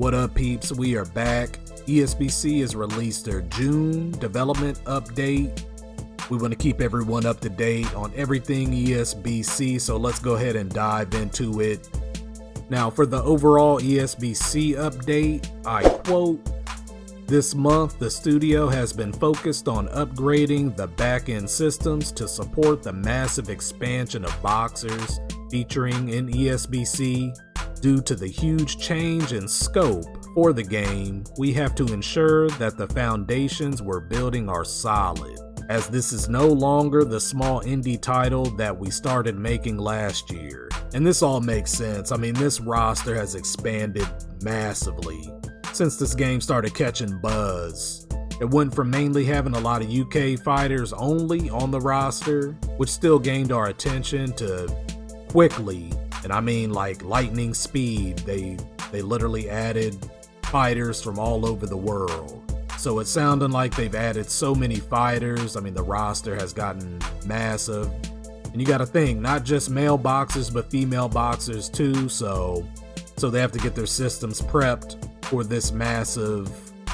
What up, peeps? We are back. ESBC has released their June development update. We want to keep everyone up to date on everything ESBC, so let's go ahead and dive into it. Now, for the overall ESBC update, I quote, "This month, the studio has been focused on upgrading the back-end systems to support the massive expansion of boxers featuring in ESBC. Due to the huge change in scope for the game, we have to ensure that the foundations we're building are solid, as this is no longer the small indie title that we started making last year." And this all makes sense. I mean, this roster has expanded massively since this game started catching buzz. It went from mainly having a lot of UK fighters only on the roster, which still gained our attention, to quickly, and I mean like lightning speed, they literally added fighters from all over the world. So it's sounding like they've added so many fighters. I mean, the roster has gotten massive. And you gotta think, not just male boxers, but female boxers too. So they have to get their systems prepped for this massive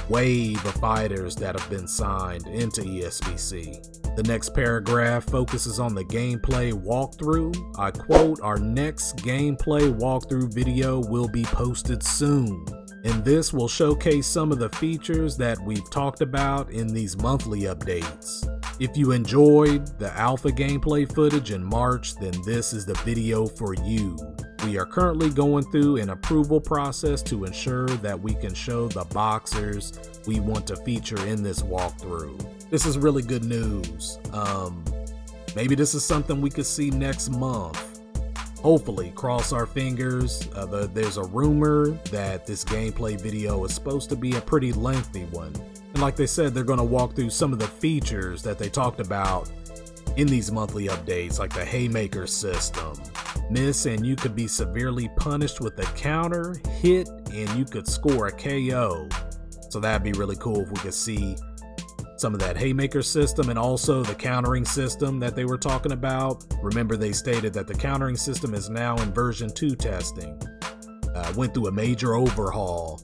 wave of fighters that have been signed into ESBC. The next paragraph focuses on the gameplay walkthrough. I quote, "Our next gameplay walkthrough video will be posted soon, and this will showcase some of the features that we've talked about in these monthly updates. If you enjoyed the alpha gameplay footage in March, then this is the video for you. We are currently going through an approval process to ensure that we can show the boxers we want to feature in this walkthrough." This is really good news. Maybe this is something we could see next month. Hopefully, cross our fingers. There's a rumor that this gameplay video is supposed to be a pretty lengthy one. And like they said, they're going to walk through some of the features that they talked about in these monthly updates, like the haymaker system. Miss and you could be severely punished with a counter, hit, and you could score a KO. So that'd be really cool if we could see some of that haymaker system, and also the countering system that they were talking about. Remember, they stated that the countering system is now in version 2 testing. Went through a major overhaul,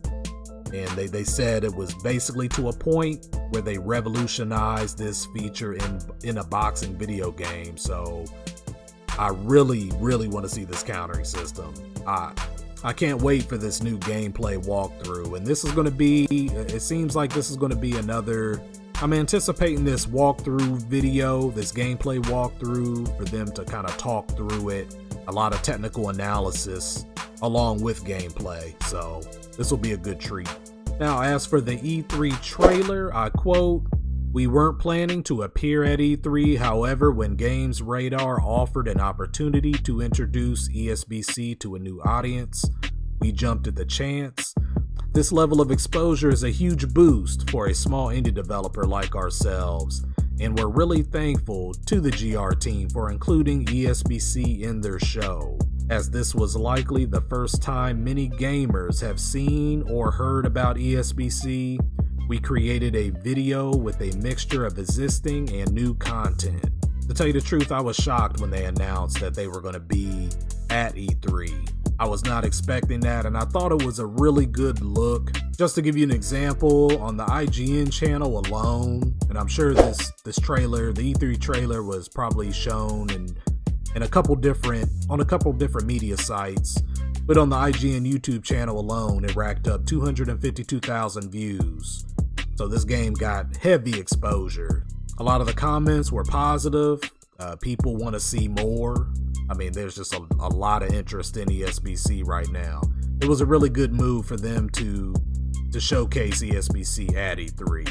and they said it was basically to a point where they revolutionized this feature in a boxing video game. So I really want to see this countering system. I can't wait for this new gameplay walkthrough, and this is going to be, it seems like this is going to be another, I'm anticipating this walkthrough video, this gameplay walkthrough, for them to kind of talk through it, a lot of technical analysis along with gameplay. So this will be a good treat. Now, as for the E3 trailer, I quote, "We weren't planning to appear at E3, however, when Games Radar offered an opportunity to introduce ESBC to a new audience, we jumped at the chance. This level of exposure is a huge boost for a small indie developer like ourselves, and we're really thankful to the GR team for including ESBC in their show, as this was likely the first time many gamers have seen or heard about ESBC. We created a video with a mixture of existing and new content." To tell you the truth, I was shocked when they announced that they were going to be at E3. I was not expecting that, and I thought it was a really good look. Just to give you an example, on the IGN channel alone, and I'm sure this trailer, the E3 trailer, was probably shown in a couple different media sites, but on the IGN YouTube channel alone, it racked up 252,000 views. So this game got heavy exposure. A lot of the comments were positive. People want to see more. I mean, there's just a lot of interest in ESBC right now. It was a really good move for them to showcase ESBC at E3.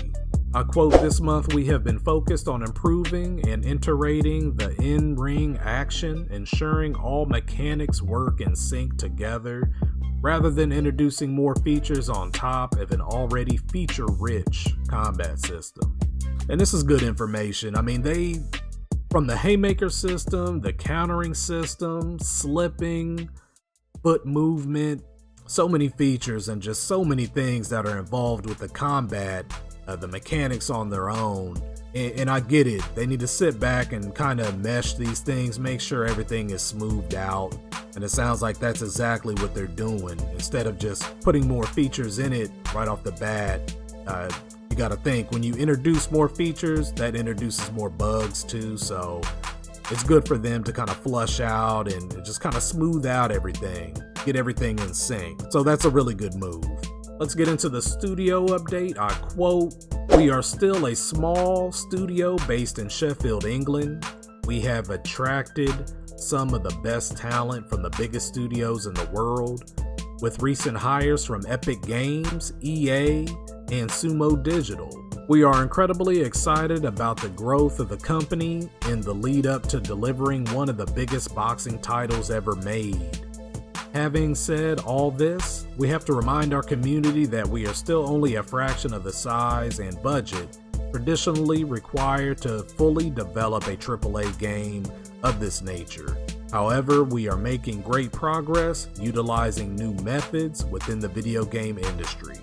I quote, "This month we have been focused on improving and iterating the in-ring action, ensuring all mechanics work in sync together, rather than introducing more features on top of an already feature-rich combat system." And this is good information. I mean, from the haymaker system, the countering system, slipping, foot movement, so many features and just so many things that are involved with the combat, the mechanics on their own. And I get it. They need to sit back and kind of mesh these things, make sure everything is smoothed out. And it sounds like that's exactly what they're doing. Instead of just putting more features in it right off the bat, you got to think when you introduce more features, that introduces more bugs too. So it's good for them to kind of flush out and just kind of smooth out everything, get everything in sync. So that's a really good move. Let's get into the studio update. I quote, "We are still a small studio based in Sheffield, England. We have attracted some of the best talent from the biggest studios in the world, with recent hires from Epic Games, EA, and Sumo Digital. We are incredibly excited about the growth of the company in the lead up to delivering one of the biggest boxing titles ever made. Having said all this, we have to remind our community that we are still only a fraction of the size and budget traditionally required to fully develop a AAA game of this nature. However, we are making great progress utilizing new methods within the video game industry."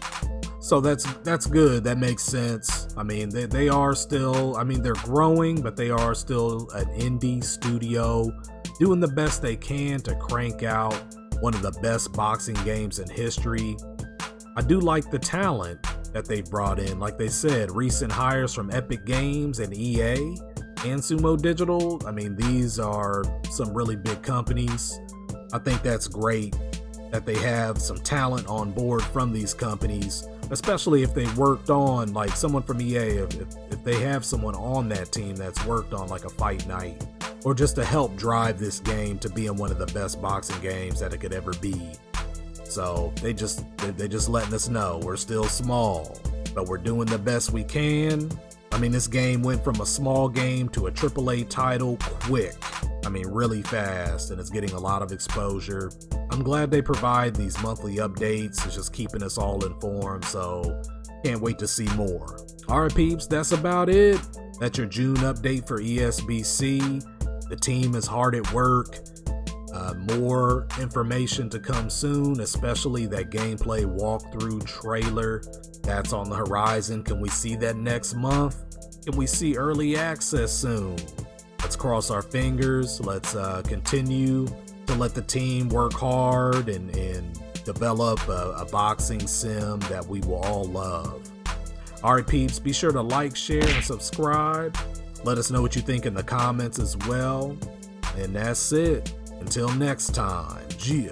So that's good. That makes sense. I mean, they are still, I mean, they're growing, but they are still an indie studio doing the best they can to crank out one of the best boxing games in history. I do like the talent that they've brought in. Like they said, recent hires from Epic Games and EA and Sumo Digital. I mean, these are some really big companies. I think that's great that they have some talent on board from these companies, especially if they worked on, like someone from EA, if they have someone on that team that's worked on like a Fight Night, or just to help drive this game to being one of the best boxing games that it could ever be. So they just letting us know we're still small, but we're doing the best we can. I mean, this game went from a small game to a AAA title quick. I mean, really fast, and it's getting a lot of exposure. I'm glad they provide these monthly updates. It's just keeping us all informed, so can't wait to see more. All right, peeps, that's about it. That's your June update for ESBC. The team is hard at work. More information to come soon, especially that gameplay walkthrough trailer that's on the horizon. Can we see that next month? Can we see early access soon? Let's cross our fingers. Let's continue to let the team work hard and develop a boxing sim that we will all love. All right, peeps, be sure to like, share, and subscribe. Let us know what you think in the comments as well. And that's it. Until next time, yeah.